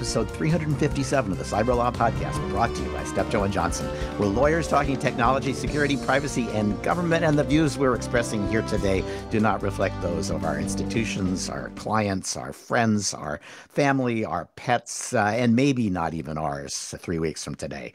episode 357 of the TheCyberlawPodcast, brought to you by Steptoe & Johnson. We're lawyers talking technology, security, privacy, and government, and the views we're expressing here today do not reflect those of our institutions, our clients, our friends, our family, our pets, and maybe not even ours 3 weeks from today.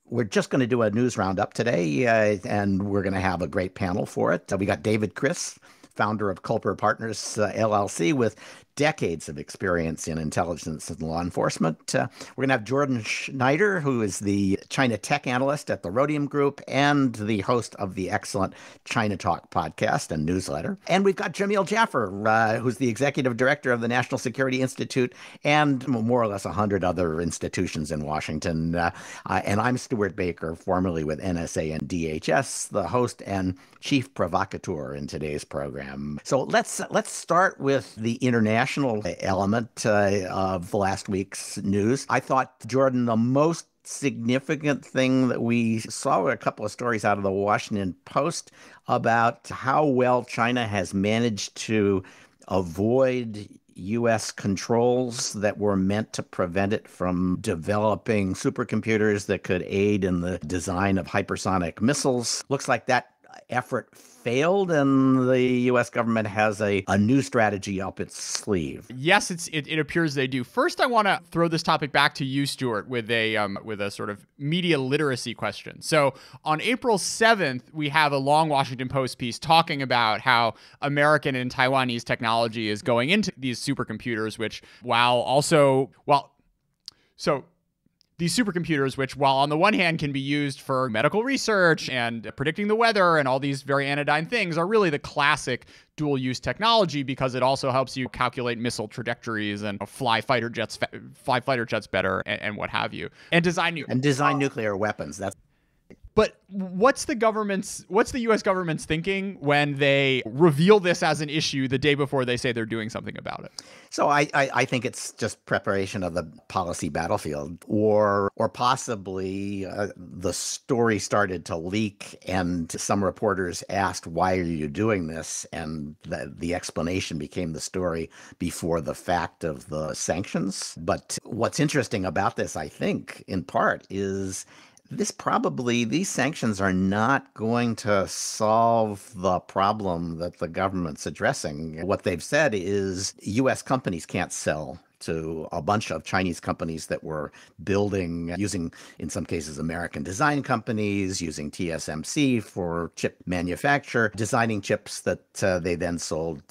We're just going to do a news roundup today, and we're going to have a great panel for it. We got David Chris, founder of Culper Partners, LLC, with decades of experience in intelligence and law enforcement. We're going to have Jordan Schneider, who is the China tech analyst at the Rhodium Group and the host of the excellent China Talk podcast and newsletter. And we've got Jamil Jaffer, who's the executive director of the National Security Institute and more or less 100 other institutions in Washington. And I'm Stuart Baker, formerly with NSA and DHS, the host and chief provocateur in today's program. So let's start with the international element of last week's news. I thought, Jordan, the most significant thing that we saw were a couple of stories out of the Washington Post about how well China has managed to avoid U.S. controls that were meant to prevent it from developing supercomputers that could aid in the design of hypersonic missiles. Looks like that effort failed, and the U.S. government has a new strategy up its sleeve. Yes, it appears they do. First, I want to throw this topic back to you, Stuart, with a sort of media literacy question. So on April 7th, we have a long Washington Post piece talking about how American and Taiwanese technology is going into these supercomputers, these supercomputers, which while on the one hand can be used for medical research and predicting the weather and all these very anodyne things, are really the classic dual-use technology because it also helps you calculate missile trajectories and fly fighter jets better and what have you, and design nuclear weapons. But what's the U.S. government's thinking when they reveal this as an issue the day before they say they're doing something about it? So I think it's just preparation of the policy battlefield, or possibly the story started to leak and some reporters asked, why are you doing this? And the explanation became the story before the fact of the sanctions. But what's interesting about this, I think, in part, is these sanctions are not going to solve the problem that the government's addressing. What they've said is U.S. companies can't sell to a bunch of Chinese companies that were building, using, in some cases, American design companies, using TSMC for chip manufacture, designing chips that they then sold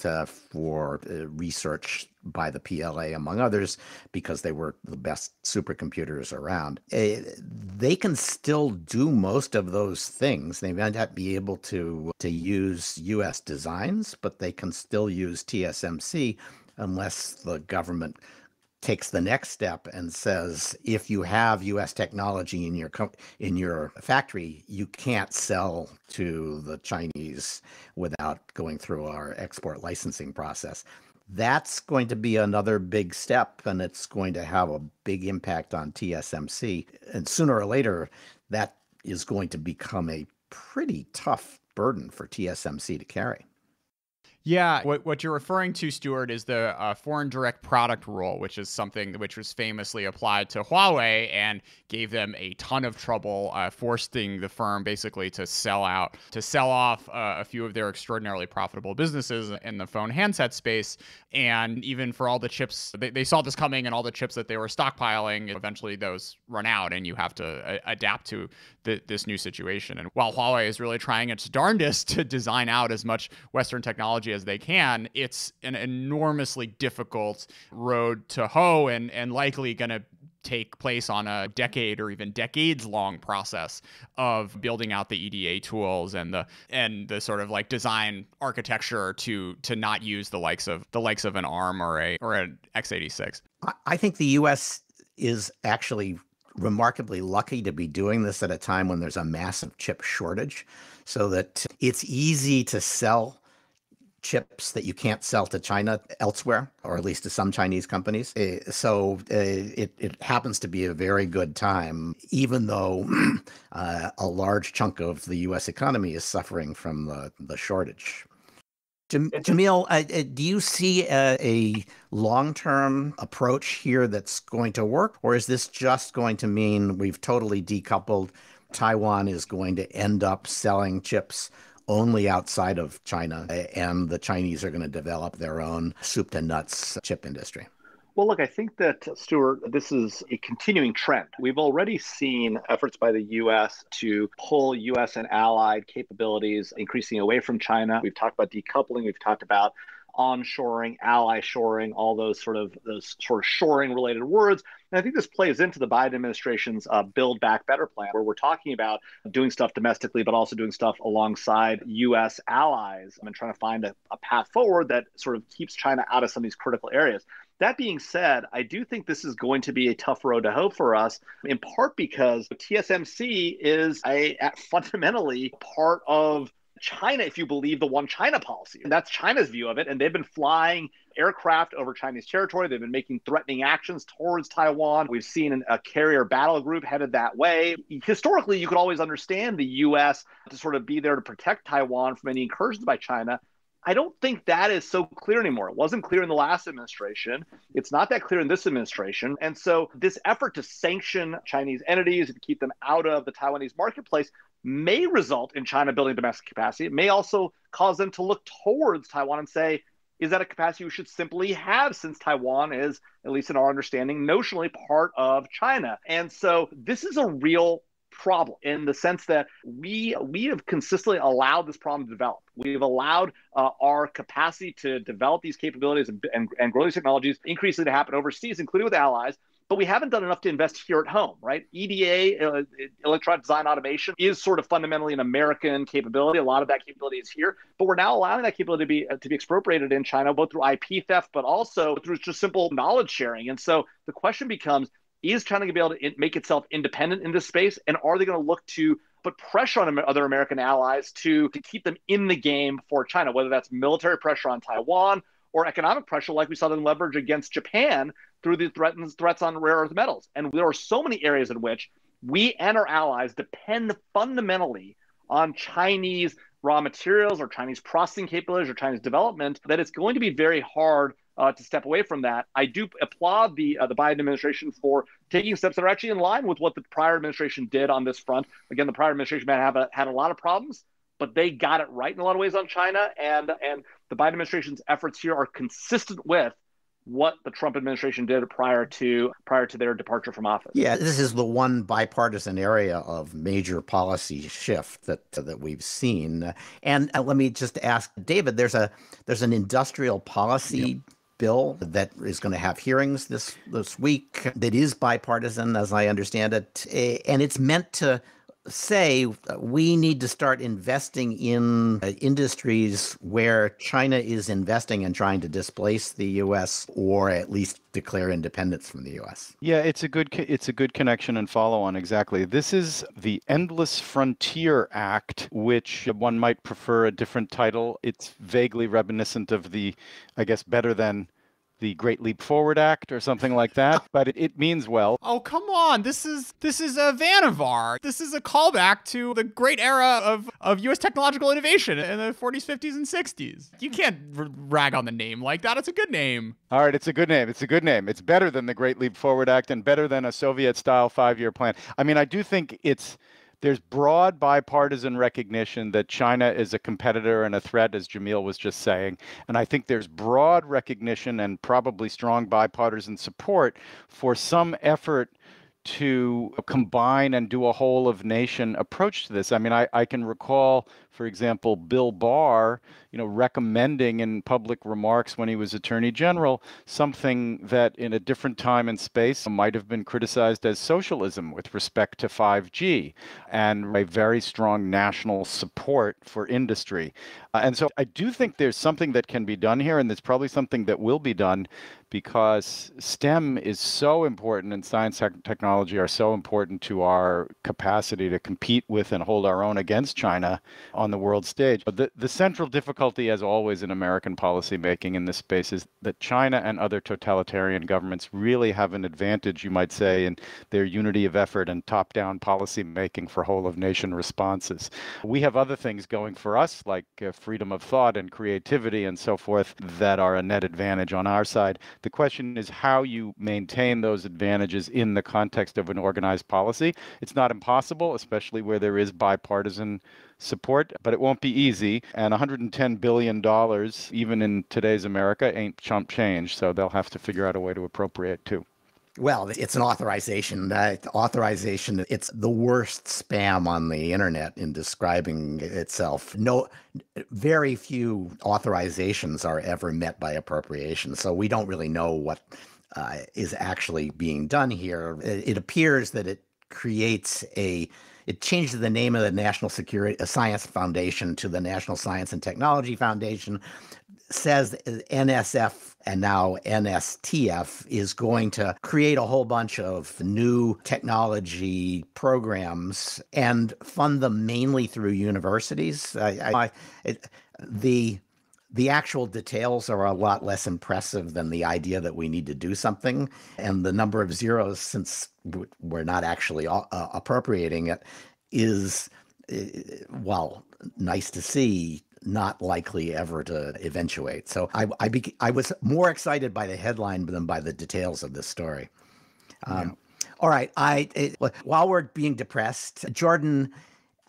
for research by the PLA, among others, because they were the best supercomputers around. They can still do most of those things. They might not be able to use U.S. designs, but they can still use TSMC unless the government takes the next step and says, if you have U.S. technology in your factory, you can't sell to the Chinese without going through our export licensing process. That's going to be another big step, and it's going to have a big impact on TSMC. And sooner or later, that is going to become a pretty tough burden for TSMC to carry. Yeah, what you're referring to, Stuart, is the foreign direct product rule, which is something which was famously applied to Huawei and gave them a ton of trouble, forcing the firm basically to sell off a few of their extraordinarily profitable businesses in the phone handset space. And even for all the chips, they saw this coming, and all the chips that they were stockpiling, eventually those run out, and you have to adapt to this new situation. And while Huawei is really trying its darndest to design out as much Western technology as they can, it's an enormously difficult road to hoe and likely going to take place on a decade or even decades-long process of building out the EDA tools and the sort of like design architecture to not use the likes of an ARM or an x86. I think the U.S. is actually remarkably lucky to be doing this at a time when there's a massive chip shortage, so that it's easy to sell chips that you can't sell to China elsewhere, or at least to some Chinese companies. So it happens to be a very good time, even though a large chunk of the U.S. economy is suffering from the shortage. Jamil, do you see a long-term approach here that's going to work, or is this just going to mean we've totally decoupled? Taiwan is going to end up selling chips only outside of China, and the Chinese are going to develop their own soup to nuts chip industry? Well, look, I think that, Stuart, this is a continuing trend. We've already seen efforts by the U.S. to pull U.S. and allied capabilities increasing away from China. We've talked about decoupling. We've talked about onshoring, ally shoring, all those shoring related words. And I think this plays into the Biden administration's Build Back Better plan, where we're talking about doing stuff domestically, but also doing stuff alongside U.S. allies and trying to find a path forward that sort of keeps China out of some of these critical areas. That being said, I do think this is going to be a tough road to hoe for us, in part because TSMC is fundamentally part of China, if you believe the one China policy. And that's China's view of it. And they've been flying aircraft over Chinese territory. They've been making threatening actions towards Taiwan. We've seen a carrier battle group headed that way. Historically, you could always understand the U.S. to sort of be there to protect Taiwan from any incursions by China. I don't think that is so clear anymore. It wasn't clear in the last administration. It's not that clear in this administration. And so this effort to sanction Chinese entities and keep them out of the Taiwanese marketplace may result in China building domestic capacity. It may also cause them to look towards Taiwan and say, is that a capacity we should simply have, since Taiwan is, at least in our understanding, notionally part of China? And so this is a real problem in the sense that we have consistently allowed this problem to develop. We've allowed our capacity to develop these capabilities and grow these technologies increasingly to happen overseas, including with allies. But we haven't done enough to invest here at home, right? EDA, electronic design automation, is sort of fundamentally an American capability. A lot of that capability is here, but we're now allowing that capability to be expropriated in China, both through IP theft, but also through just simple knowledge sharing. And so the question becomes, is China going to be able to make itself independent in this space? And are they going to look to put pressure on other American allies to keep them in the game for China, whether that's military pressure on Taiwan or economic pressure, like we saw them leverage against Japan through the threats on rare earth metals? And there are so many areas in which we and our allies depend fundamentally on Chinese raw materials or Chinese processing capabilities or Chinese development that it's going to be very hard to step away from that. I do applaud the Biden administration for taking steps that are actually in line with what the prior administration did on this front. Again, the prior administration may have had a lot of problems, but they got it right in a lot of ways on China. And the Biden administration's efforts here are consistent with what the Trump administration did prior to their departure from office. Yeah, this is the one bipartisan area of major policy shift that we've seen. And let me just ask David, there's an industrial policy bill that is going to have hearings this week that is bipartisan, as I understand it, and it's meant to say we need to start investing in industries where China is investing and trying to displace the U.S. or at least declare independence from the U.S. Yeah, it's a good connection and follow on. Exactly. This is the Endless Frontier Act, which one might prefer a different title. It's vaguely reminiscent of the, I guess, better than the Great Leap Forward Act or something like that, but it means well. Oh, come on. This is a Vannevar. This is a callback to the great era of U.S. technological innovation in the 40s, 50s, and 60s. You can't rag on the name like that. It's a good name. All right, it's a good name. It's a good name. It's better than the Great Leap Forward Act and better than a Soviet-style 5-year plan. I mean, I do think there's broad bipartisan recognition that China is a competitor and a threat, as Jamil was just saying. And I think there's broad recognition and probably strong bipartisan support for some effort to combine and do a whole of nation approach to this. I mean, I can recall, for example, Bill Barr, recommending in public remarks when he was Attorney General something that in a different time and space might have been criticized as socialism with respect to 5G and a very strong national support for industry. And so I do think there's something that can be done here, and there's probably something that will be done because STEM is so important, and science and technology are so important to our capacity to compete with and hold our own against China on the world stage. But the central difficulty, as always in American policymaking in this space, is that China and other totalitarian governments really have an advantage, you might say, in their unity of effort and top-down policy making for whole-of-nation responses. We have other things going for us, like freedom of thought and creativity and so forth, that are a net advantage on our side. The question is how you maintain those advantages in the context of an organized policy. It's not impossible, especially where there is bipartisan support, but it won't be easy. And $110 billion, even in today's America, ain't chump change. So they'll have to figure out a way to appropriate too. Well, it's an authorization. Authorization, it's the worst spam on the internet in describing itself. No, very few authorizations are ever met by appropriation. So we don't really know what is actually being done here. It appears that it changes the name of the National Science Foundation to the National Science and Technology Foundation, says NSF and now NSTF is going to create a whole bunch of new technology programs and fund them mainly through universities. The actual details are a lot less impressive than the idea that we need to do something. And the number of zeros, since we're not actually appropriating it, is, well, nice to see, not likely ever to eventuate. So I was more excited by the headline than by the details of this story. All right. While we're being depressed, Jordan,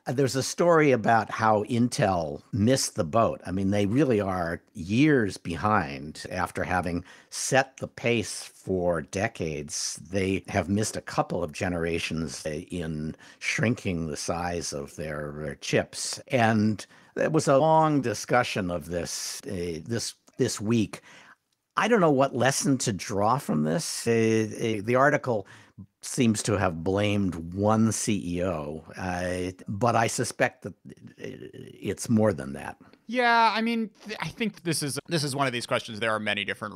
there's a story about how Intel missed the boat. I mean, they really are years behind after having set the pace for decades. They have missed a couple of generations in shrinking the size of their chips. And there was a long discussion of this week. I don't know what lesson to draw from this. The article seems to have blamed one CEO, but I suspect that it's more than that. Yeah, I mean, I think this is one of these questions. There are many different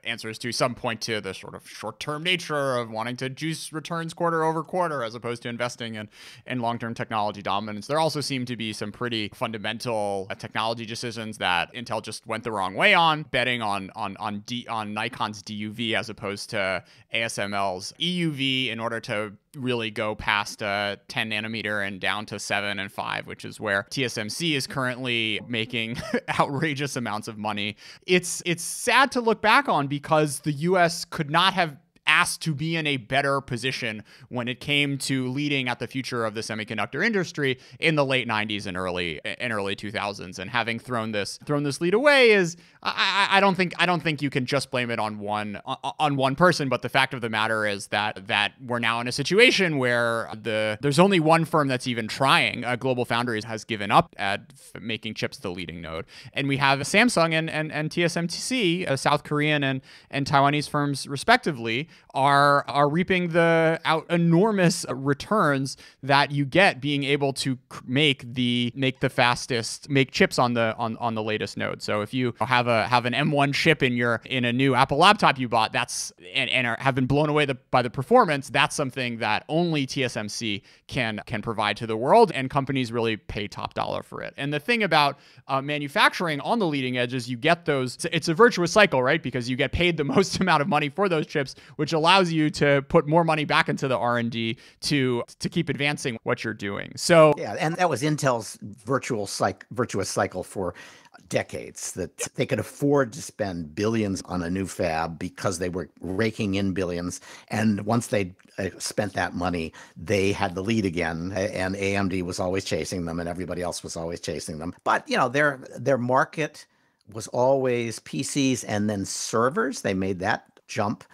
answers to. Some point to the sort of short-term nature of wanting to juice returns quarter over quarter as opposed to investing in long-term technology dominance. There also seem to be some pretty fundamental technology decisions that Intel just went the wrong way on, betting on Nikon's DUV as opposed to ASML's EUV in order to really go past 10 nanometer and down to 7 and 5, which is where TSMC is currently making outrageous amounts of money. It's sad to look back on because the US could not have asked to be in a better position when it came to leading at the future of the semiconductor industry in the late 90s and early 2000s. And having thrown this lead away is, I don't think you can just blame it on one person. But the fact of the matter is that we're now in a situation where there's only one firm that's even trying. Global Foundries has given up at making chips the leading node, and we have Samsung and TSMC, South Korean and Taiwanese firms respectively, are reaping the enormous returns that you get being able to make chips on the latest node. So if you have an M1 chip in a new Apple laptop you bought, have been blown away by the performance, that's something that only TSMC can provide to the world, and companies really pay top dollar for it. And the thing about manufacturing on the leading edge is you get those. It's a virtuous cycle, right? Because you get paid the most amount of money for those chips, which allows you to put more money back into the R&D to keep advancing what you're doing. So yeah, and that was Intel's virtuous cycle for decades, that they could afford to spend billions on a new fab because they were raking in billions. And once they spent that money, they had the lead again, and AMD was always chasing them and everybody else was always chasing them. But, their market was always PCs and then servers. They made that jump.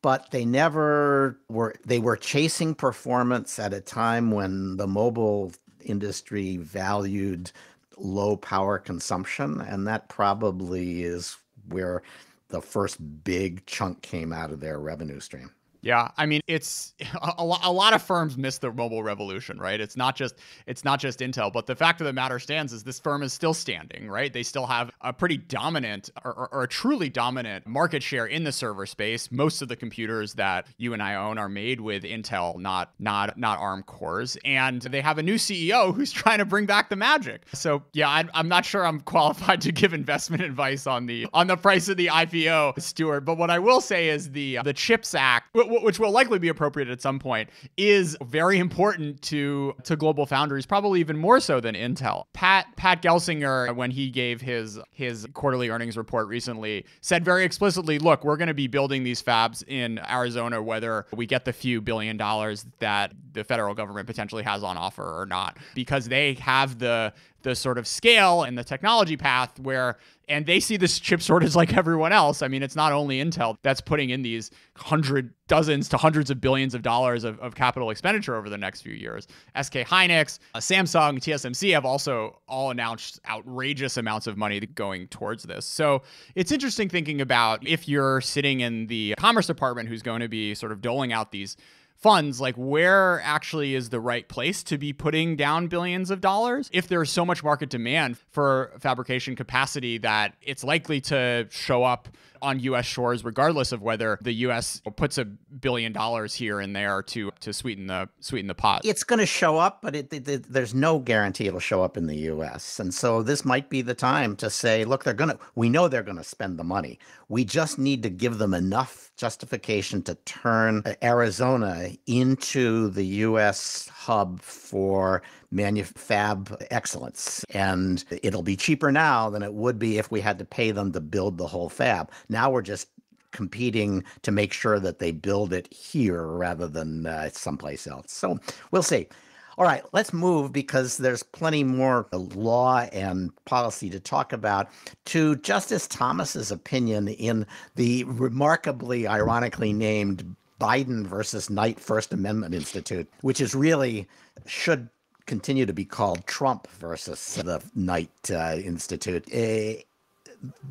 But they were chasing performance at a time when the mobile industry valued low power consumption. And that probably is where the first big chunk came out of their revenue stream. Yeah, I mean, it's a lot of firms miss the mobile revolution, right? It's not just Intel, but the fact of the matter stands is this firm is still standing, right? They still have a pretty dominant or a truly dominant market share in the server space. Most of the computers that you and I own are made with Intel, not ARM cores, and they have a new CEO who's trying to bring back the magic. So yeah, I'm not sure I'm qualified to give investment advice on the price of the IPO, Stuart. But what I will say is the CHIPS Act, which will likely be appropriate at some point, is very important to global foundries, probably even more so than Intel. Pat Gelsinger, when he gave his quarterly earnings report recently, said very explicitly, look, we're going to be building these fabs in Arizona, whether we get the few $billion that the federal government potentially has on offer or not, because they have the sort of scale and the technology path and they see this chip shortage like everyone else. I mean, it's not only Intel that's putting in these dozens to hundreds of billions of dollars of capital expenditure over the next few years. SK Hynix, Samsung, TSMC have also all announced outrageous amounts of money going towards this. So it's interesting thinking about if you're sitting in the Commerce Department who's going to be sort of doling out these funds, like where actually is the right place to be putting down billions of dollars if there's so much market demand for fabrication capacity that it's likely to show up on U.S. shores, regardless of whether the U.S. puts $1 billion here and there to sweeten the pot. It's going to show up, but there's no guarantee it'll show up in the U.S. And so this might be the time to say, look, we know they're going to spend the money. We just need to give them enough justification to turn Arizona into the U.S. hub for fab excellence. And it'll be cheaper now than it would be if we had to pay them to build the whole fab. Now we're just competing to make sure that they build it here rather than someplace else. So we'll see. All right, let's move, because there's plenty more law and policy to talk about, to Justice Thomas's opinion in the remarkably ironically named Biden versus Knight First Amendment Institute, which is really should continue to be called Trump versus the Knight Institute.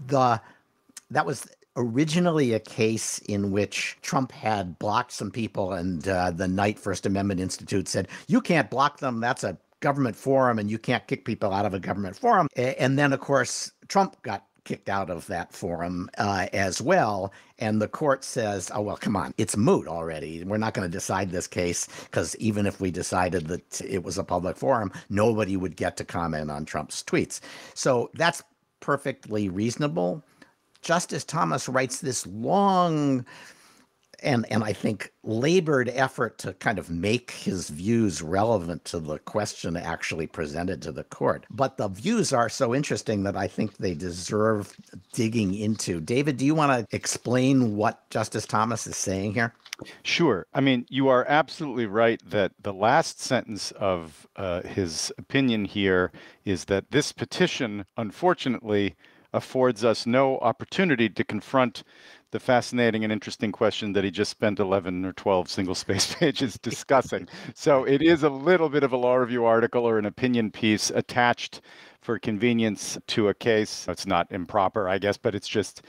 That was originally a case in which Trump had blocked some people, and the Knight First Amendment Institute said, you can't block them. That's a government forum, and you can't kick people out of a government forum. And then, of course, Trump got kicked out of that forum as well. And the court says, oh, well, come on, it's moot already. We're not going to decide this case, because even if we decided that it was a public forum, nobody would get to comment on Trump's tweets. So that's perfectly reasonable. Justice Thomas writes this long and I think labored effort to kind of make his views relevant to the question actually presented to the court. But the views are so interesting that I think they deserve digging into. David, do you want to explain what Justice Thomas is saying here? Sure. I mean, you are absolutely right that the last sentence of his opinion here is that this petition, unfortunately, affords us no opportunity to confront the fascinating and interesting question that he just spent 11 or 12 single-space pages discussing. So it is a little bit of a law review article or an opinion piece attached for convenience to a case. It's not improper, I guess, but it's just,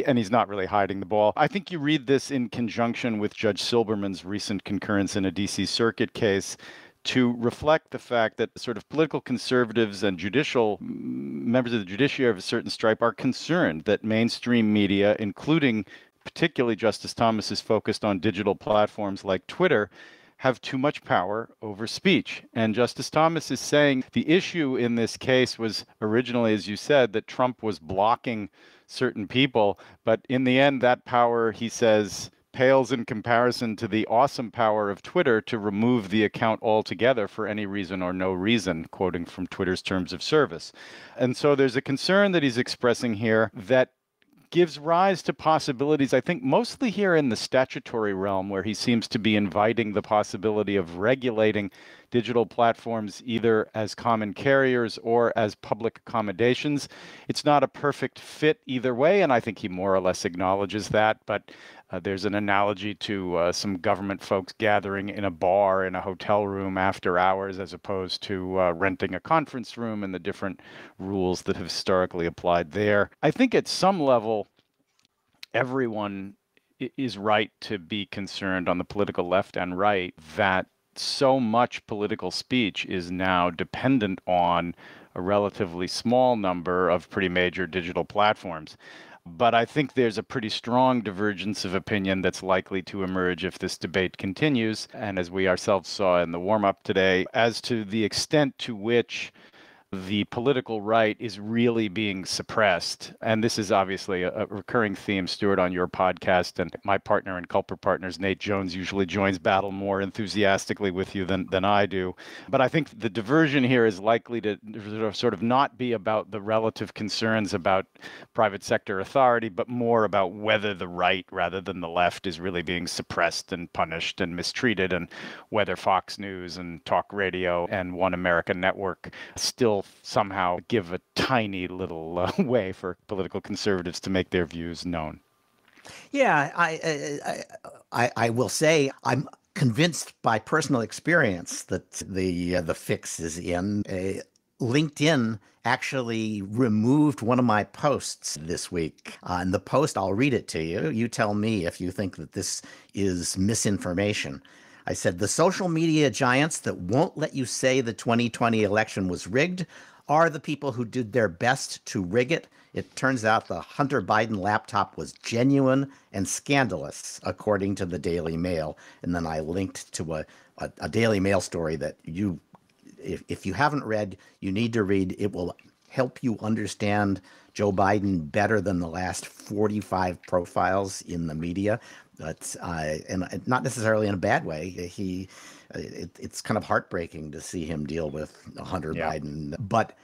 and he's not really hiding the ball. I think you read this in conjunction with Judge Silberman's recent concurrence in a DC Circuit case to reflect the fact that sort of political conservatives and judicial members of the judiciary of a certain stripe are concerned that mainstream media, including particularly Justice Thomas, is focused on digital platforms like Twitter, have too much power over speech. And Justice Thomas is saying the issue in this case was originally, as you said, that Trump was blocking certain people. But in the end, that power, he says, pales in comparison to the awesome power of Twitter to remove the account altogether for any reason or no reason, quoting from Twitter's terms of service. And so there's a concern that he's expressing here that gives rise to possibilities, I think, mostly here in the statutory realm, where he seems to be inviting the possibility of regulating digital platforms either as common carriers or as public accommodations. It's not a perfect fit either way, and I think he more or less acknowledges that, but there's an analogy to some government folks gathering in a bar in a hotel room after hours as opposed to renting a conference room and the different rules that have historically applied there. I think at some level, everyone is right to be concerned on the political left and right that so much political speech is now dependent on a relatively small number of pretty major digital platforms. But I think there's a pretty strong divergence of opinion that's likely to emerge if this debate continues. And as we ourselves saw in the warm-up today, as to the extent to which the political right is really being suppressed. And this is obviously a recurring theme, Stuart, on your podcast. And my partner and Culper Partners, Nate Jones, usually joins battle more enthusiastically with you than I do. But I think the diversion here is likely to sort of not be about the relative concerns about private sector authority, but more about whether the right rather than the left is really being suppressed and punished and mistreated, and whether Fox News and talk radio and One America Network still somehow give a tiny little way for political conservatives to make their views known. Yeah, I will say I'm convinced by personal experience that the fix is in. LinkedIn actually removed one of my posts this week. And the post, I'll read it to you. You tell me if you think that this is misinformation. I said, the social media giants that won't let you say the 2020 election was rigged are the people who did their best to rig it. It turns out the Hunter Biden laptop was genuine and scandalous, according to the Daily Mail. And then I linked to a Daily Mail story that if you haven't read, you need to read. It will help you understand Joe Biden better than the last 45 profiles in the media. But and not necessarily in a bad way. It's kind of heartbreaking to see him deal with Hunter Biden. But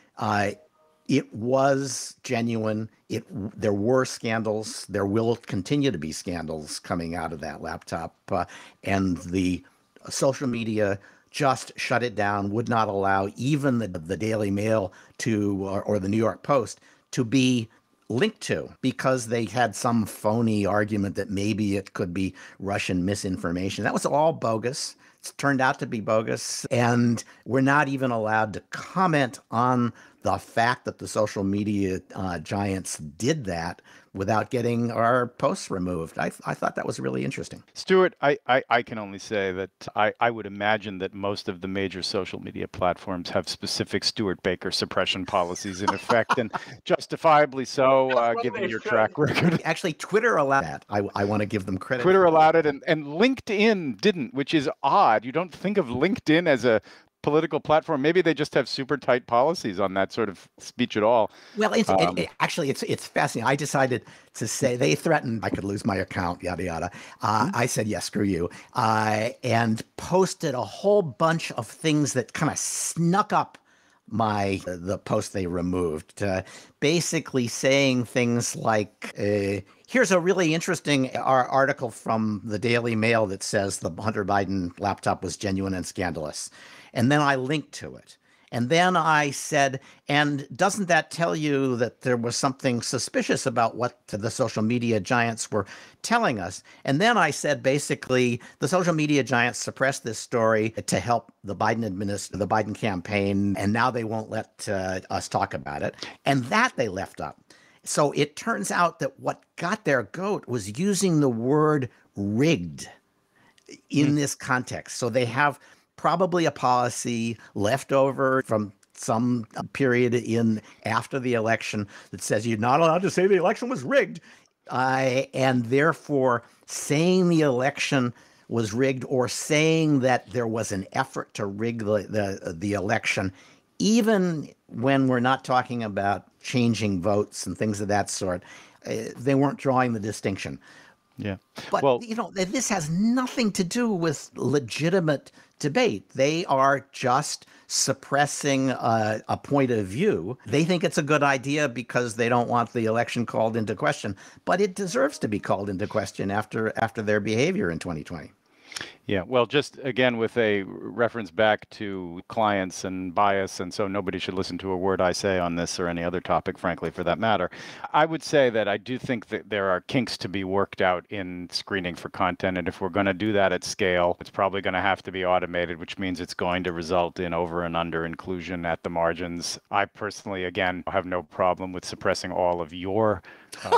it was genuine. There were scandals. There will continue to be scandals coming out of that laptop. And the social media just shut it down, would not allow even the Daily Mail or the New York Post to be linked to, because they had some phony argument that maybe it could be Russian misinformation. That was all bogus. It's turned out to be bogus. And we're not even allowed to comment on the fact that the social media giants did that without getting our posts removed. I thought that was really interesting. Stuart, I can only say that I would imagine that most of the major social media platforms have specific Stuart Baker suppression policies in effect, and justifiably so, given your track record. Actually, Twitter allowed that. I want to give them credit. Twitter allowed it, and LinkedIn didn't, which is odd. You don't think of LinkedIn as a political platform. Maybe they just have super tight policies on that sort of speech at all. Well, actually, it's fascinating. I decided to say, they threatened I could lose my account, yada, yada. I said, yes, screw you, and posted a whole bunch of things that kind of snuck up the post they removed, basically saying things like, here's a really interesting article from the Daily Mail that says the Hunter Biden laptop was genuine and scandalous. And then I linked to it. And then I said, and doesn't that tell you that there was something suspicious about what the social media giants were telling us? And then I said, basically, the social media giants suppressed this story to help the Biden campaign, and now they won't let us talk about it. And that they left up. So it turns out that what got their goat was using the word rigged in this context. So they have probably a policy left over from some period after the election that says you're not allowed to say the election was rigged, and therefore saying the election was rigged or saying that there was an effort to rig the election, even when we're not talking about changing votes and things of that sort, they weren't drawing the distinction. Yeah. But, this has nothing to do with legitimate debate. They are just suppressing a point of view. They think it's a good idea because they don't want the election called into question. But it deserves to be called into question after their behavior in 2020. Yeah, well, just again with a reference back to clients and bias, and so nobody should listen to a word I say on this or any other topic, frankly, for that matter. I would say that I do think that there are kinks to be worked out in screening for content, and if we're going to do that at scale, it's probably going to have to be automated, which means it's going to result in over and under inclusion at the margins. I personally, again, have no problem with suppressing all of your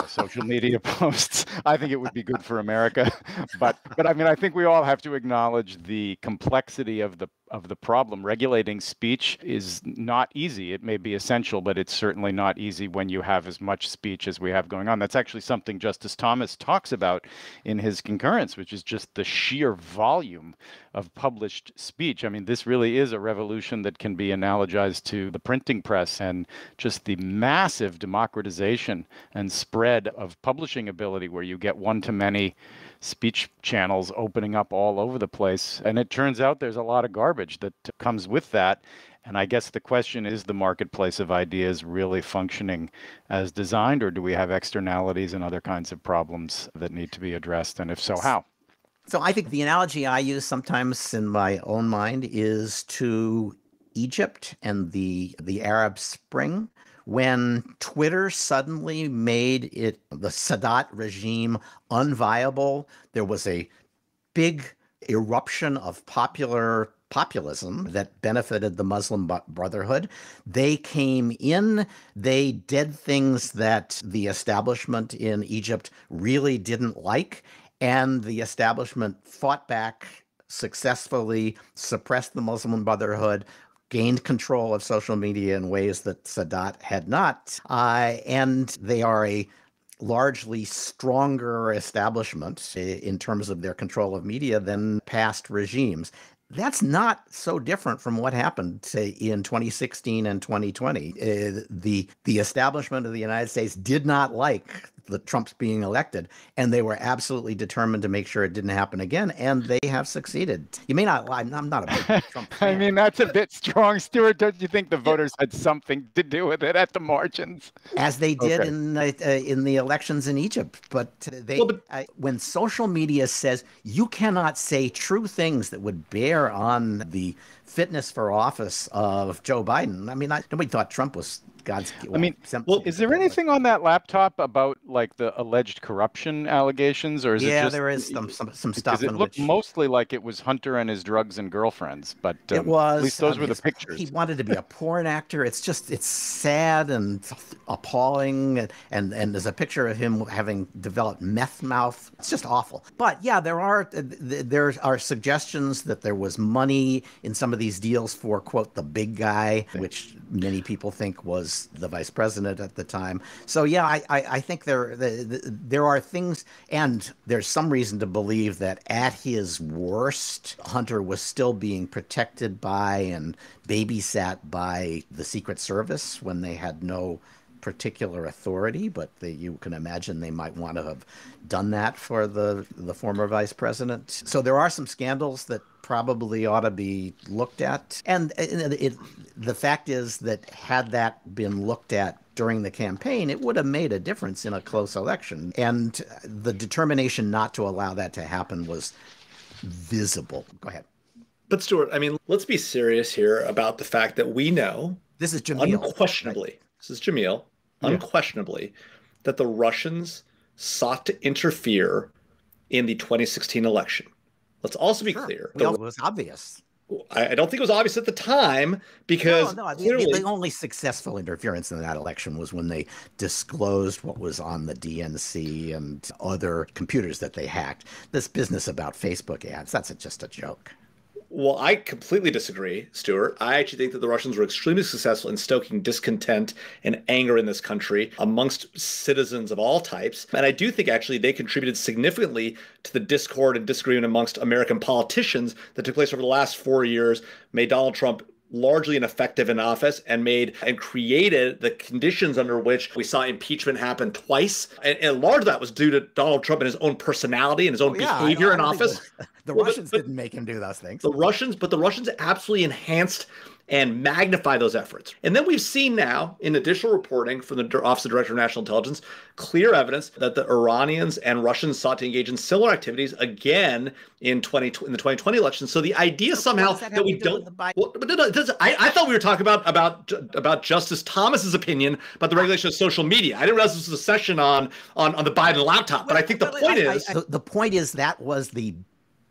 social media posts. I think it would be good for America, but I mean, I think we all have to acknowledge the complexity of the problem. Regulating speech is not easy. It may be essential, but it's certainly not easy when you have as much speech as we have going on. That's actually something Justice Thomas talks about in his concurrence, which is just the sheer volume of published speech. I mean, this really is a revolution that can be analogized to the printing press and just the massive democratization and spread of publishing ability, where you get one-to-many speech channels opening up all over the place. And it turns out there's a lot of garbage that comes with that. And I guess the question is, the marketplace of ideas really functioning as designed, or do we have externalities and other kinds of problems that need to be addressed? And if so, how? So I think the analogy I use sometimes in my own mind is to Egypt and the Arab Spring. When Twitter suddenly made the Sadat regime unviable, there was a big eruption of populism that benefited the Muslim Brotherhood. They came in, they did things that the establishment in Egypt really didn't like, and the establishment fought back successfully, suppressed the Muslim Brotherhood, gained control of social media in ways that Sadat had not. And they are a largely stronger establishment in terms of their control of media than past regimes. That's not so different from what happened, say, in 2016 and 2020. The establishment of the United States did not like the Trumps being elected, and they were absolutely determined to make sure it didn't happen again, and they have succeeded. You may not, I'm not a big Trump fan. I mean, that's a bit strong, Stuart. Don't you think the voters had something to do with it at the margins? As they did in the elections in Egypt. But when social media says you cannot say true things that would bear on the fitness for office of Joe Biden, I mean, nobody thought Trump was God's. Is there anything on that laptop about like the alleged corruption allegations, or is it just? There is some stuff. Because it looked mostly like it was Hunter and his drugs and girlfriends, but it was. At least those were the pictures. He wanted to be a porn actor. It's sad and appalling, and there's a picture of him having developed meth mouth. It's just awful. But yeah, there are suggestions that there was money in some of these deals for, quote, the big guy, which many people think was the vice president at the time. So yeah, I think there are things, and there's some reason to believe that at his worst, Hunter was still being protected by and babysat by the Secret Service when they had no particular authority, but you can imagine they might want to have done that for the former vice president. So there are some scandals that probably ought to be looked at. And the fact is that had that been looked at during the campaign, it would have made a difference in a close election. And the determination not to allow that to happen was visible. Go ahead. But Stuart, I mean, let's be serious here about the fact that we know, this is Jamil, unquestionably, right? This is Jamil, unquestionably, that the Russians sought to interfere in the 2016 election. Let's also be clear. It was obvious. I don't think it was obvious at the time, because the only successful interference in that election was when they disclosed what was on the DNC and other computers that they hacked. This business about Facebook ads, that's just a joke. Well, I completely disagree, Stuart. I actually think that the Russians were extremely successful in stoking discontent and anger in this country amongst citizens of all types. And I do think actually they contributed significantly to the discord and disagreement amongst American politicians that took place over the last 4 years, made Donald Trump largely ineffective in office, and created the conditions under which we saw impeachment happen twice. And a large of that was due to Donald Trump and his own personality and his own behavior in office. The Russians didn't make him do those things. The Russians absolutely enhanced and magnify those efforts. And then we've seen now, in additional reporting from the Office of Director of National Intelligence, clear evidence that the Iranians and Russians sought to engage in similar activities again in the 2020 election. So the idea somehow that we don't. Well, I thought we were talking about Justice Thomas's opinion about the regulation of social media. I didn't realize this was a session on the Biden laptop. But I think the point is that was the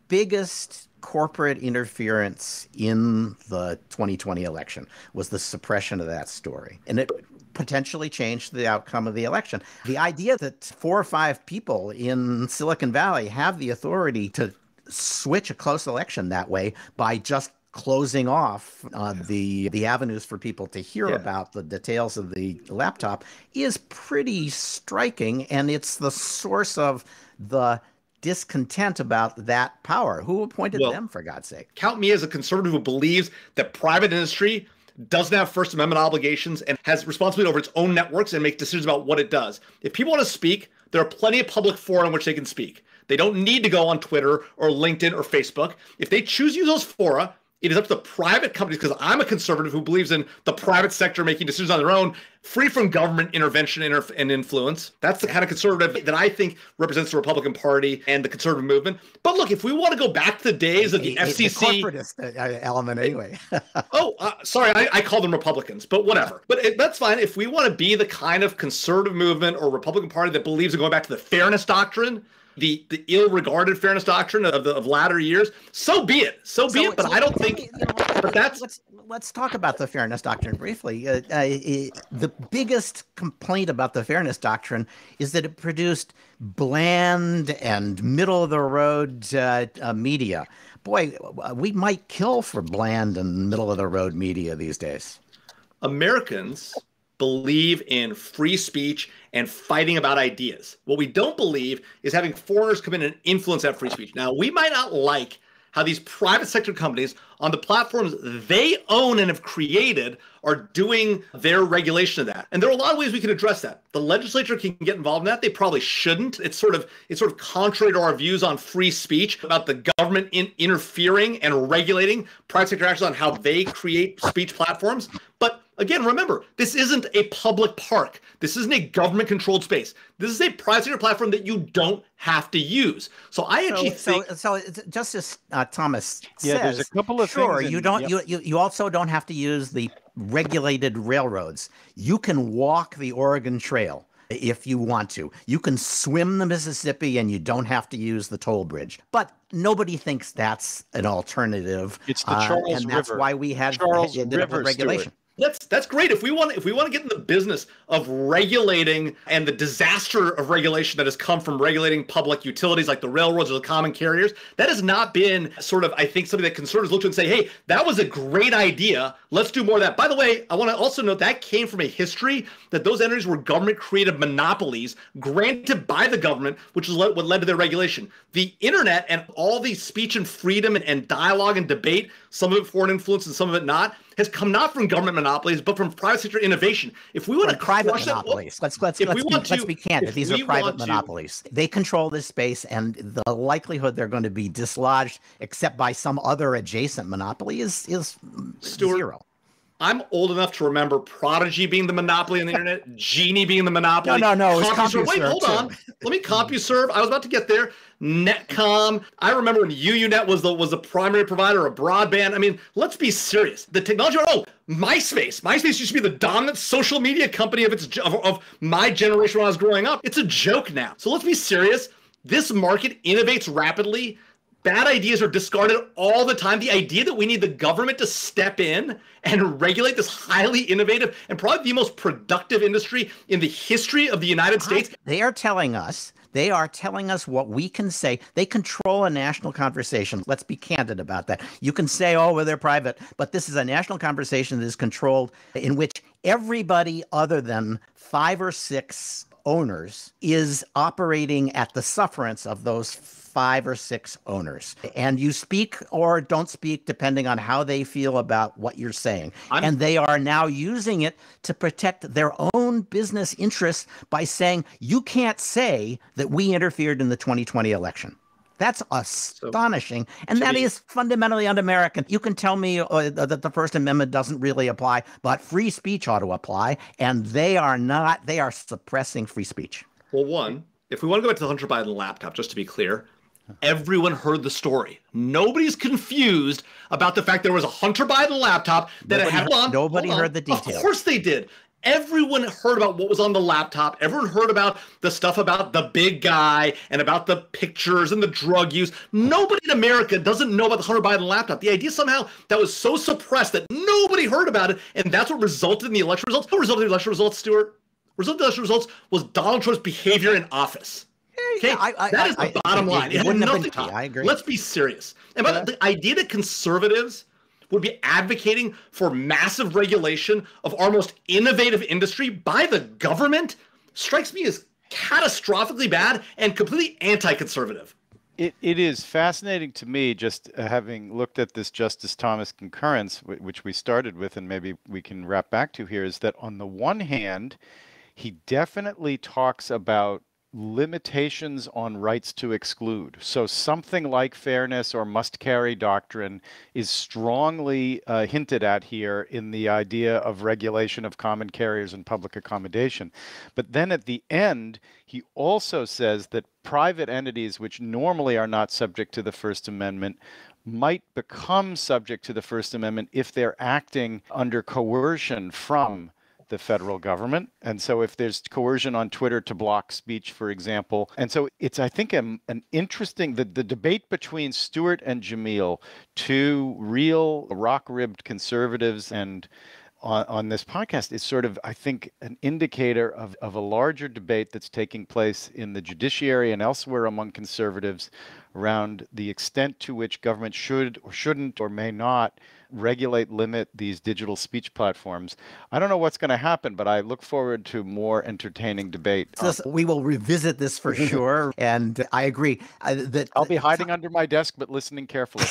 biggest corporate interference in the 2020 election was the suppression of that story. And it potentially changed the outcome of the election. The idea that 4 or 5 people in Silicon Valley have the authority to switch a close election that way by just closing off the avenues for people to hear about the details of the laptop is pretty striking. And it's the source of the discontent about that power. Who appointed them, for God's sake? Count me as a conservative who believes that private industry doesn't have First Amendment obligations and has responsibility over its own networks and make decisions about what it does. If people want to speak, there are plenty of public fora in which they can speak. They don't need to go on Twitter or LinkedIn or Facebook. If they choose to use those fora, it is up to the private companies, because I'm a conservative who believes in the private sector making decisions on their own, free from government intervention and influence. That's the kind of conservative that I think represents the Republican Party and the conservative movement. But look, if we want to go back to the days of the FCC... The corporatist element anyway. Sorry, I call them Republicans, but whatever. But that's fine. If we want to be the kind of conservative movement or Republican Party that believes in going back to the fairness doctrine, the ill-regarded fairness doctrine of latter years, so be it. But I don't think. But let's talk about the fairness doctrine briefly. The biggest complaint about the fairness doctrine is that it produced bland and middle-of-the-road media. Boy, we might kill for bland and middle-of-the-road media these days. Americans believe in free speech and fighting about ideas. What we don't believe is having foreigners come in and influence that free speech. Now, we might not like how these private sector companies on the platforms they own and have created are doing their regulation of that. And there are a lot of ways we can address that. The legislature can get involved in that. They probably shouldn't. It's sort of contrary to our views on free speech about the government interfering and regulating private sector actions on how they create speech platforms. But again, remember, this isn't a public park. This isn't a government-controlled space. This is a private sector platform that you don't have to use. So I actually think... So Justice Thomas says, there's a couple of sure, things. You also don't have to use the regulated railroads. You can walk the Oregon Trail if you want to. You can swim the Mississippi and you don't have to use the toll bridge. But nobody thinks that's an alternative. It's the Charles River. And that's why we had Charles River regulation. That's great. If we want to get in the business of regulating and the disaster of regulation that has come from regulating public utilities like the railroads or the common carriers, that has not been sort of, I think, something that conservatives look to and say, hey, that was a great idea. Let's do more of that. By the way, I want to also note that came from a history that those entities were government-created monopolies granted by the government, which is what led to their regulation. The internet and all the speech and freedom and dialogue and debate, some of it foreign influence and some of it not, has come not from government monopolies, but from private sector innovation. If we want to private monopolies, let's be candid. These are private monopolies. They control this space, and the likelihood they're going to be dislodged, except by some other adjacent monopoly, is zero. I'm old enough to remember Prodigy being the monopoly on the internet, Genie being the monopoly. No. CompuServe. Wait, hold on. Let me CompuServe. I was about to get there. Netcom. I remember when UUNet was the primary provider of broadband. I mean, let's be serious. The technology. MySpace. MySpace used to be the dominant social media company of my generation when I was growing up. It's a joke now. So let's be serious. This market innovates rapidly. Bad ideas are discarded all the time. The idea that we need the government to step in and regulate this highly innovative and probably the most productive industry in the history of the United States. They are telling us what we can say. They control a national conversation. Let's be candid about that. You can say, oh, well, they're private, but this is a national conversation that is controlled, in which everybody other than 5 or 6 owners is operating at the sufferance of those 5 or 6 owners. And you speak or don't speak depending on how they feel about what you're saying. And they are now using it to protect their own business interests by saying, you can't say that we interfered in the 2020 election. That's astonishing. And that is fundamentally un-American. You can tell me that the First Amendment doesn't really apply, but free speech ought to apply. And they are not. They are suppressing free speech. Well, one, if we want to go back to the Hunter Biden laptop, just to be clear, everyone heard the story. Nobody's confused about the fact there was a Hunter Biden laptop that nobody heard the details. Of course they did. Everyone heard about what was on the laptop. Everyone heard about the stuff about the big guy and about the pictures and the drug use. Nobody in America doesn't know about the Hunter Biden laptop. The idea somehow that was so suppressed that nobody heard about it, and that's what resulted in the election results. What resulted in the election results, Stuart? Result of the election results was Donald Trump's behavior in office. Okay, that is the bottom line. It had nothing to. I agree. Let's be serious. And by the idea that conservatives would be advocating for massive regulation of our most innovative industry by the government strikes me as catastrophically bad and completely anti-conservative. It is fascinating to me, just having looked at this Justice Thomas concurrence, which we started with, and maybe we can wrap back to here, is that on the one hand, he definitely talks about limitations on rights to exclude. So something like fairness or must-carry doctrine is strongly hinted at here in the idea of regulation of common carriers and public accommodation. But then at the end, he also says that private entities which normally are not subject to the First Amendment might become subject to the First Amendment if they're acting under coercion from the federal government. And so if there's coercion on Twitter to block speech, for example. And so it's, I think, an interesting, the debate between Stuart and Jamil, two real rock-ribbed conservatives and on this podcast is sort of, I think, an indicator of a larger debate that's taking place in the judiciary and elsewhere among conservatives around the extent to which government should or shouldn't or may not regulate, limit these digital speech platforms. I don't know what's going to happen, but I look forward to more entertaining debate. We will revisit this for sure. And I agree that I'll be hiding under my desk, but listening carefully.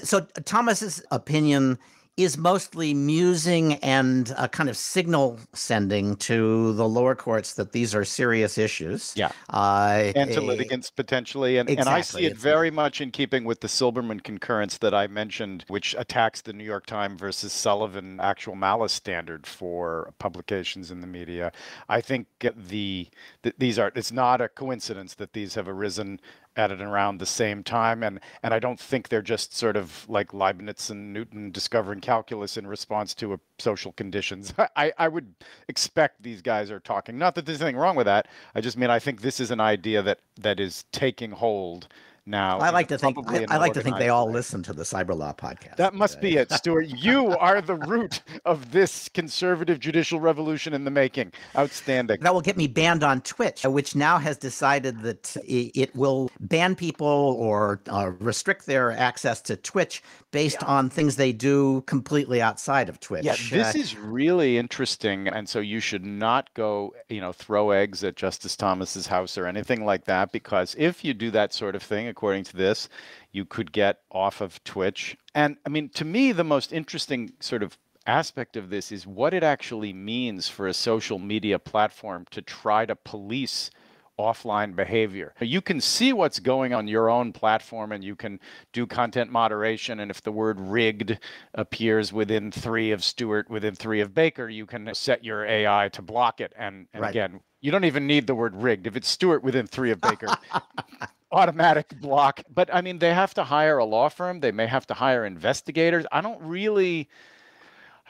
So Thomas's opinion is mostly musing and a kind of signal sending to the lower courts that these are serious issues. Yeah. And to litigants potentially. And, exactly. And I see it very much in keeping with the Silberman concurrence that I mentioned, which attacks the New York Times versus Sullivan actual malice standard for publications in the media. I think it's not a coincidence that these have arisen at and around the same time. And I don't think they're just sort of like Leibniz and Newton discovering calculus in response to social conditions. I would expect these guys are talking. Not that there's anything wrong with that. I just mean I think this is an idea that is taking hold now. I like to think they all listen to the Cyber Law podcast. That must be it, Stuart. You are the root of this conservative judicial revolution in the making. Outstanding. That will get me banned on Twitch, which now has decided that it will ban people or restrict their access to Twitch based on things they do completely outside of Twitch. Yeah, this is really interesting. And so you should not go, throw eggs at Justice Thomas's house or anything like that, because if you do that sort of thing, according to this, you could get off of Twitch. And I mean, to me, the most interesting sort of aspect of this is what it actually means for a social media platform to try to police offline behavior. You can see what's going on your own platform and you can do content moderation. And if the word rigged appears within 3 of Stewart, within 3 of Baker, you can set your AI to block it. And right. Again, you don't even need the word rigged. If it's Stewart within 3 of Baker, automatic block. But I mean, they have to hire a law firm. They may have to hire investigators.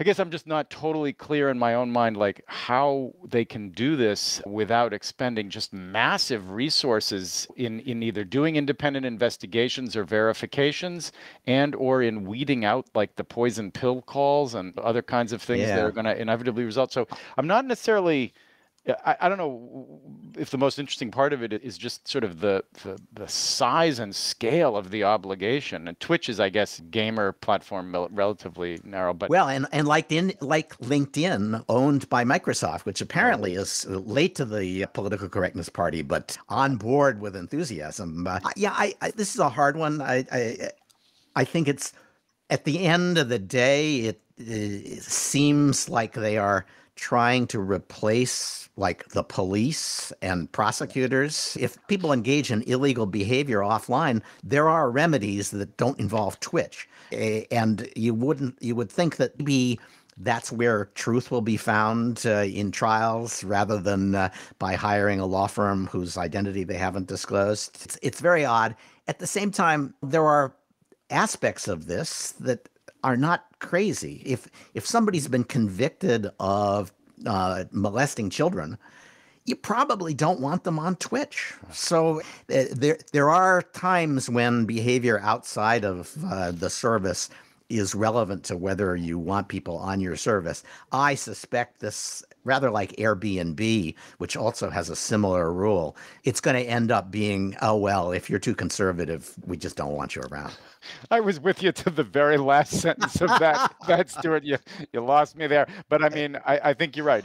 I guess I'm just not totally clear in my own mind, like how they can do this without expending just massive resources in either doing independent investigations or verifications and or in weeding out like the poison pill calls and other kinds of things that are going to inevitably result. So I'm not necessarily... I don't know if the most interesting part of it is just sort of the size and scale of the obligation. And Twitch is, I guess, gamer platform relatively narrow. But and like LinkedIn, owned by Microsoft, which apparently is late to the political correctness party, but on board with enthusiasm. This is a hard one. I think it's at the end of the day, it seems like they are trying to replace like the police and prosecutors. If people engage in illegal behavior offline, there are remedies that don't involve Twitch. And you would think that maybe that's where truth will be found in trials rather than by hiring a law firm whose identity they haven't disclosed. It's very odd. At the same time, there are aspects of this that are not crazy. If somebody's been convicted of molesting children, you probably don't want them on Twitch. So there are times when behavior outside of the service is relevant to whether you want people on your service. I suspect this, rather like Airbnb, which also has a similar rule, it's going to end up being, oh, well, if you're too conservative, we just don't want you around. I was with you to the very last sentence of that, Stuart. You lost me there. But I mean, I think you're right.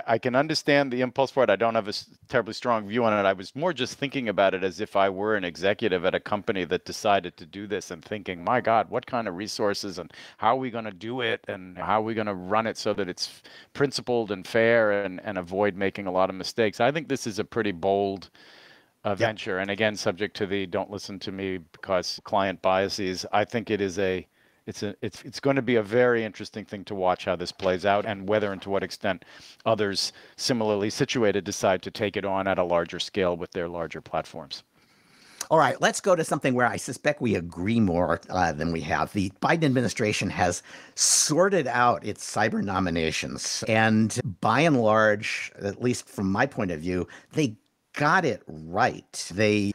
I can understand the impulse for it. I don't have a terribly strong view on it. I was more just thinking about it as if I were an executive at a company that decided to do this and thinking, my God, what kind of resources and how are we going to do it and how are we going to run it so that it's principled and fair and avoid making a lot of mistakes. I think this is a pretty bold venture. And again, subject to the don't listen to me because client biases. I think it's going to be a very interesting thing to watch how this plays out and whether and to what extent others similarly situated decide to take it on at a larger scale with their larger platforms. All right, let's go to something where I suspect we agree more than we have. The Biden administration has sorted out its cyber nominations. And by and large, at least from my point of view, they got it right.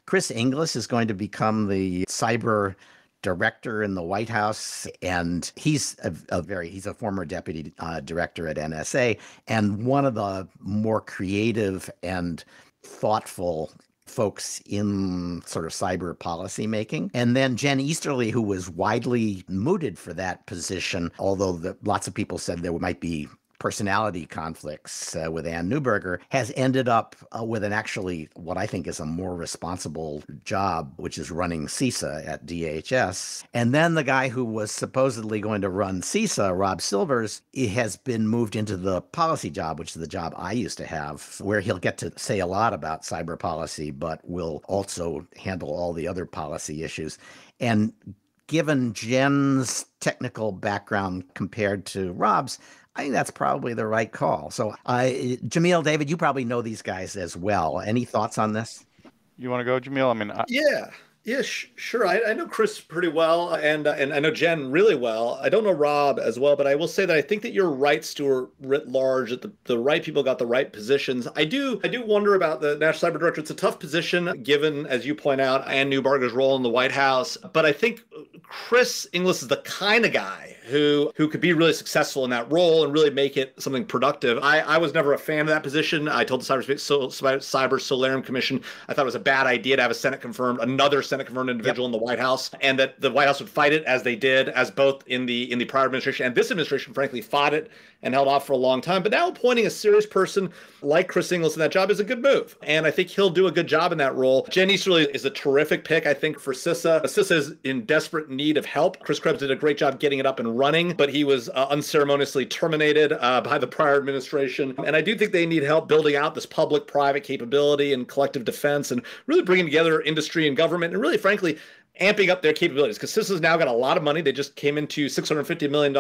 Chris Inglis is going to become the cyber director in the White House, and he's a former deputy director at NSA, and one of the more creative and thoughtful folks in sort of cyber policy making. And then Jen Easterly, who was widely mooted for that position, although lots of people said there might be personality conflicts with Ann Neuberger, has ended up with an actually what I think is a more responsible job, which is running CISA at DHS. And then the guy who was supposedly going to run CISA, Rob Silvers, has been moved into the policy job, which is the job I used to have, where he'll get to say a lot about cyber policy, but will also handle all the other policy issues. And given Jen's technical background compared to Rob's, I think that's probably the right call. So, Jamil, David, you probably know these guys as well. Any thoughts on this? You want to go, Jamil? I mean, Yeah, sure. I know Chris pretty well, and I know Jen really well. I don't know Rob as well, but I will say that I think that you're right, Stuart, writ large, that the right people got the right positions. I do wonder about the National Cyber Director. It's a tough position, given, as you point out, Ann Neuberger's role in the White House. But I think Chris Inglis is the kind of guy who could be really successful in that role and really make it something productive. I was never a fan of that position. I told the Cyber Solarium Commission I thought it was a bad idea to have another Senate-confirmed individual in the White House, and that the White House would fight it as they did, as both in the prior administration and this administration, frankly, fought it and held off for a long time. But now appointing a serious person like Chris Inglis in that job is a good move, and I think he'll do a good job in that role. Jen Easterly is a terrific pick, I think, for CISA. CISA is in desperate need of help. Chris Krebs did a great job getting it up and running, but he was unceremoniously terminated by the prior administration. And I do think they need help building out this public-private capability and collective defense and really bringing together industry and government and really, frankly, amping up their capabilities, because CISA's now got a lot of money. They just came into $650 million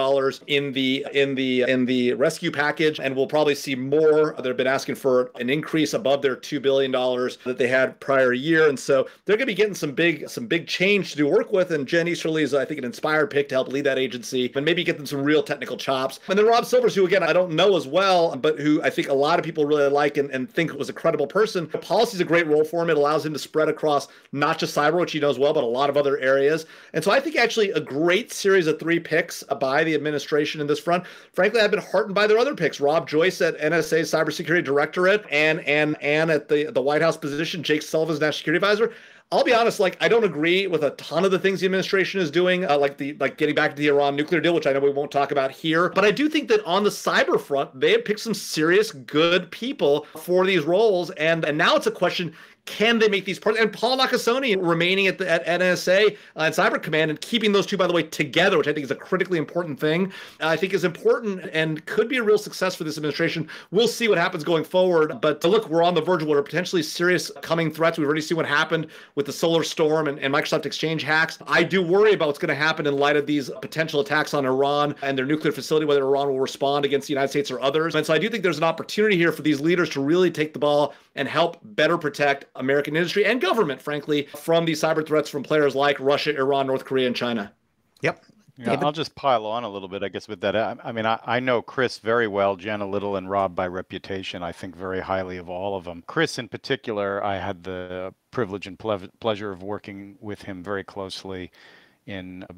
in the rescue package, and we'll probably see more. They've been asking for an increase above their $2 billion that they had prior year, and so they're going to be getting some big change to do work with. And Jen Easterly is, I think, an inspired pick to help lead that agency and maybe get them some real technical chops. And then Rob Silvers, who again I don't know as well, but who I think a lot of people really like and think was a credible person. Policy is a great role for him. It allows him to spread across not just cyber, which he knows well, but a lot of other areas. And so I think actually a great series of 3 picks by the administration in this front. Frankly, I've been heartened by their other picks. Rob Joyce at NSA's Cybersecurity Directorate and at the White House position, Jake Sullivan's National Security Advisor. I'll be honest, like I don't agree with a ton of the things the administration is doing, like getting back to the Iran nuclear deal, which I know we won't talk about here. But I do think that on the cyber front, they have picked some serious good people for these roles, and now it's a question. Can they make these parts? And Paul Nakasone remaining at NSA and Cyber Command and keeping those two, by the way, together, which I think is a critically important thing, I think is important and could be a real success for this administration. We'll see what happens going forward. But look, we're on the verge of what are potentially serious coming threats. We've already seen what happened with the Solar Storm and Microsoft Exchange hacks. I do worry about what's going to happen in light of these potential attacks on Iran and their nuclear facility, whether Iran will respond against the United States or others. And so I do think there's an opportunity here for these leaders to really take the ball and help better protect American industry and government, frankly, from these cyber threats from players like Russia, Iran, North Korea, and China. Yep. Yeah, I'll just pile on a little bit, I guess, with that. I mean, I know Chris very well, Jen a little, and Rob by reputation. I think very highly of all of them. Chris in particular, I had the privilege and pleasure of working with him very closely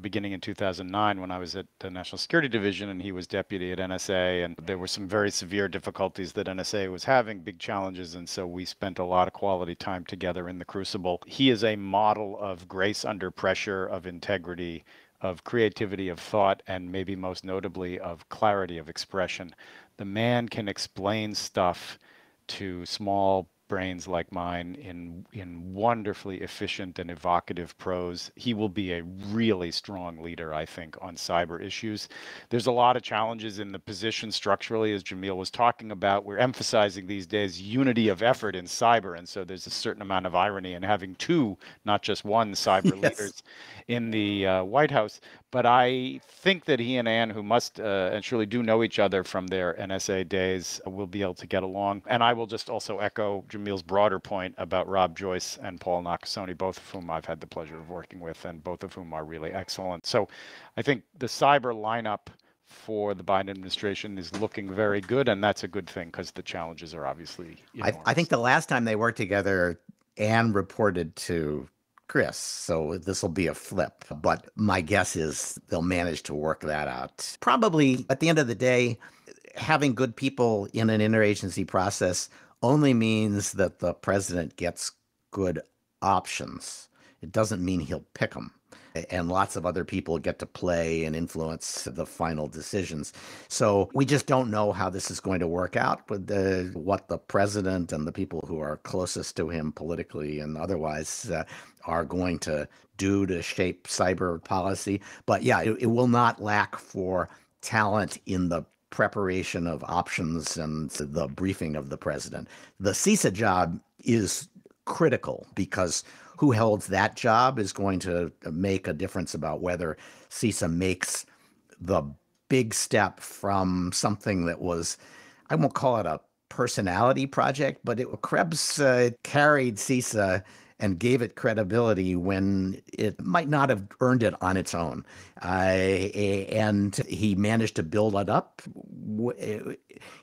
beginning in 2009 when I was at the National Security Division and he was deputy at NSA, and there were some very severe difficulties that NSA was having, big challenges, and so we spent a lot of quality time together in the crucible. He is a model of grace under pressure, of integrity, of creativity of thought, and maybe most notably of clarity of expression. The man can explain stuff to small brains like mine in wonderfully efficient and evocative prose. He will be a really strong leader, I think, on cyber issues. There's a lot of challenges in the position structurally, as Jamil was talking about. We're emphasizing these days unity of effort in cyber, and so there's a certain amount of irony in having two, not just one, cyber leaders in the White House. But I think that he and Anne, who must and surely do know each other from their NSA days, will be able to get along. And I will just also echo Jamil's broader point about Rob Joyce and Paul Nakasone, both of whom I've had the pleasure of working with, and both of whom are really excellent. So I think the cyber lineup for the Biden administration is looking very good, and that's a good thing because the challenges are obviously enormous. I think the last time they worked together, Anne reported to Chris, so this will be a flip. But my guess is they'll manage to work that out. Probably at the end of the day, having good people in an interagency process only means that the president gets good options. It doesn't mean he'll pick them. And lots of other people get to play and influence the final decisions. So we just don't know how this is going to work out with what the president and the people who are closest to him politically and otherwise are going to do to shape cyber policy. But yeah, it will not lack for talent in the preparation of options and the briefing of the president. The CISA job is critical because who holds that job is going to make a difference about whether CISA makes the big step from something that was, I won't call it a personality project, but Krebs carried CISA and gave it credibility when it might not have earned it on its own. And he managed to build it up.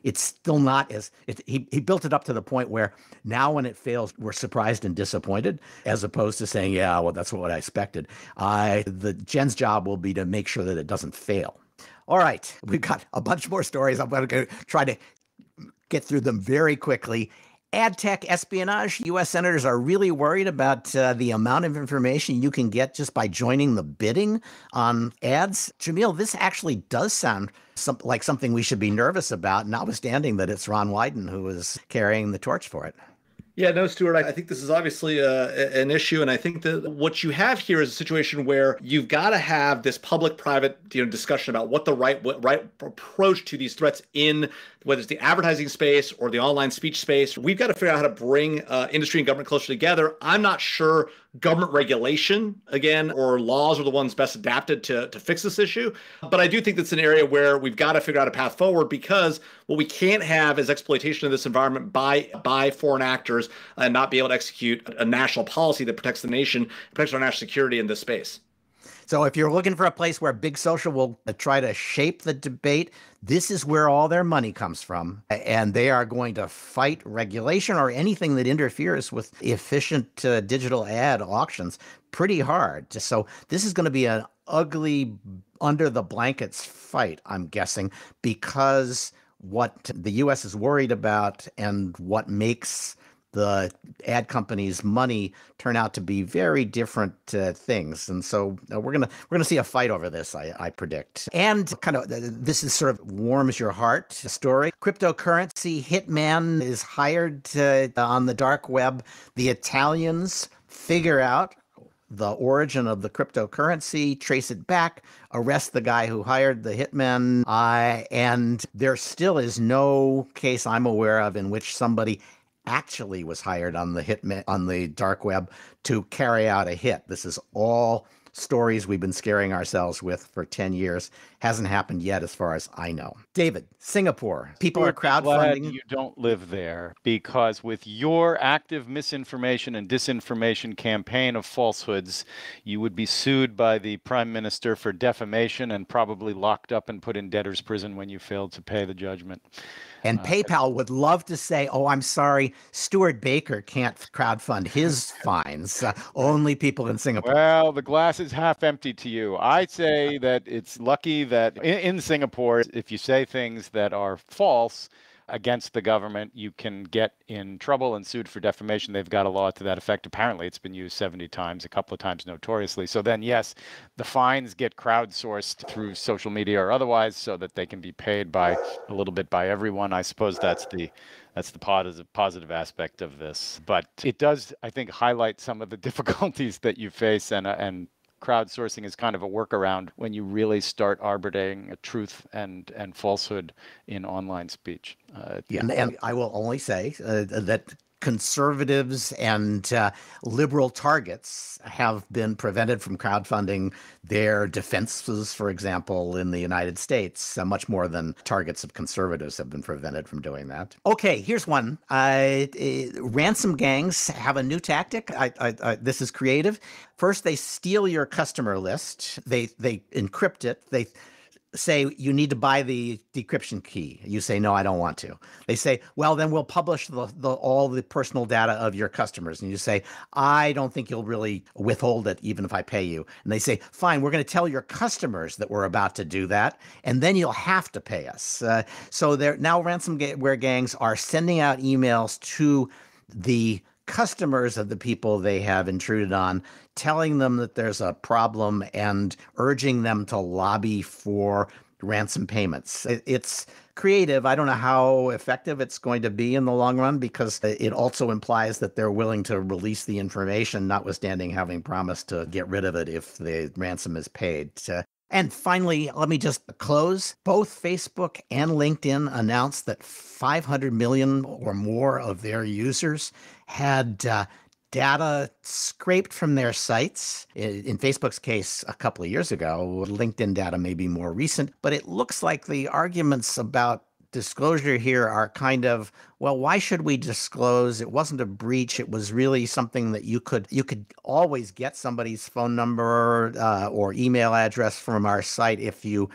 It's still not as, he built it up to the point where now when it fails, we're surprised and disappointed, as opposed to saying, yeah, well, that's what I expected. Jen's job will be to make sure that it doesn't fail. All right, we've got a bunch more stories. I'm going to try to get through them very quickly. Ad tech espionage. U.S. senators are really worried about the amount of information you can get just by joining the bidding on ads. Jamil, this actually does sound like something we should be nervous about, notwithstanding that it's Ron Wyden who is carrying the torch for it. Yeah, no, Stuart, I think this is obviously an issue. And I think that what you have here is a situation where you've got to have this public-private discussion about what the right approach to these threats in, whether it's the advertising space or the online speech space. We've got to figure out how to bring industry and government closer together. I'm not sure government regulation, again, or laws are the ones best adapted to fix this issue. But I do think that's an area where we've got to figure out a path forward, because what we can't have is exploitation of this environment by foreign actors and not be able to execute a national policy that protects the nation, protects our national security in this space. So if you're looking for a place where Big Social will try to shape the debate, this is where all their money comes from. And they are going to fight regulation or anything that interferes with efficient digital ad auctions pretty hard. So this is going to be an ugly under the blankets fight, I'm guessing, because what the U.S. is worried about and what makes the ad companies' money turn out to be very different things. And so we're gonna see a fight over this, I predict. And kind of this is sort of warms your heart story. Cryptocurrency hitman is hired on the dark web. The Italians figure out the origin of the cryptocurrency, trace it back, arrest the guy who hired the hitman, and there still is no case I'm aware of in which somebody actually was hired on the dark web to carry out a hit. This is all stories we've been scaring ourselves with for 10 years. Hasn't happened yet as far as I know. David, Singapore. People are crowdfunding. Glad you don't live there, because with your active misinformation and disinformation campaign of falsehoods, you would be sued by the Prime Minister for defamation and probably locked up and put in debtor's prison when you failed to pay the judgment. And PayPal would love to say, oh, I'm sorry, Stuart Baker can't crowdfund his fines. Only people in Singapore. Well, the glass is half empty to you. I say that it's lucky that in Singapore, if you say things that are false against the government, you can get in trouble and sued for defamation. They've got a law to that effect. Apparently, it's been used 70 times, a couple of times notoriously. So then, yes, the fines get crowdsourced through social media or otherwise so that they can be paid by a little bit by everyone. I suppose that's the positive aspect of this. But it does, I think, highlight some of the difficulties that you face, and crowdsourcing is kind of a workaround when you really start arbitrating a truth and falsehood in online speech. And I will only say that conservatives and liberal targets have been prevented from crowdfunding their defenses, for example, in the United States, much more than targets of conservatives have been prevented from doing that. Okay, here's one. Ransom gangs have a new tactic. This is creative. First, they steal your customer list. They encrypt it. They say you need to buy the decryption key. You say, no, I don't want to. They say, well, then we'll publish all the personal data of your customers. And you say, I don't think you'll really withhold it even if I pay you. And they say, fine, we're going to tell your customers that we're about to do that, and then you'll have to pay us. So now ransomware gangs are sending out emails to the customers of the people they have intruded on, telling them that there's a problem and urging them to lobby for ransom payments. It's creative. I don't know how effective it's going to be in the long run, because it also implies that they're willing to release the information, notwithstanding having promised to get rid of it if the ransom is paid. And finally, let me just close. Both Facebook and LinkedIn announced that 500 million or more of their users had data scraped from their sites. In Facebook's case, a couple of years ago. LinkedIn data may be more recent, but it looks like the arguments about disclosure here are kind of, well, why should we disclose? It wasn't a breach. It was really something that you could always get somebody's phone number or email address from our site if you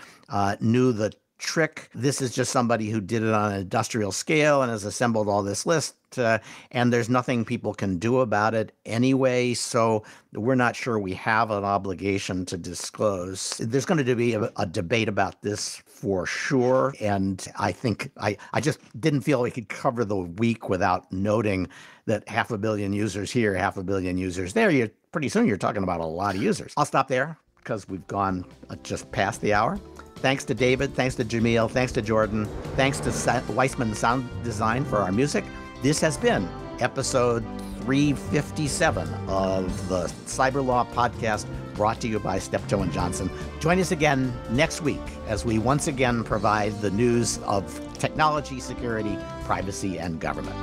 knew the trick. This is just somebody who did it on an industrial scale and has assembled all this list, and there's nothing people can do about it anyway, so we're not sure we have an obligation to disclose. There's going to be a debate about this for sure, and I think I just didn't feel we could cover the week without noting that 500 million users here, 500 million users there. Pretty soon you're talking about a lot of users. I'll stop there because we've gone just past the hour. Thanks to David, thanks to Jamil, thanks to Jordan, thanks to Weissman Sound Design for our music. This has been episode 357 of the Cyber Law Podcast, brought to you by Steptoe & Johnson. Join us again next week as we once again provide the news of technology, security, privacy, and government.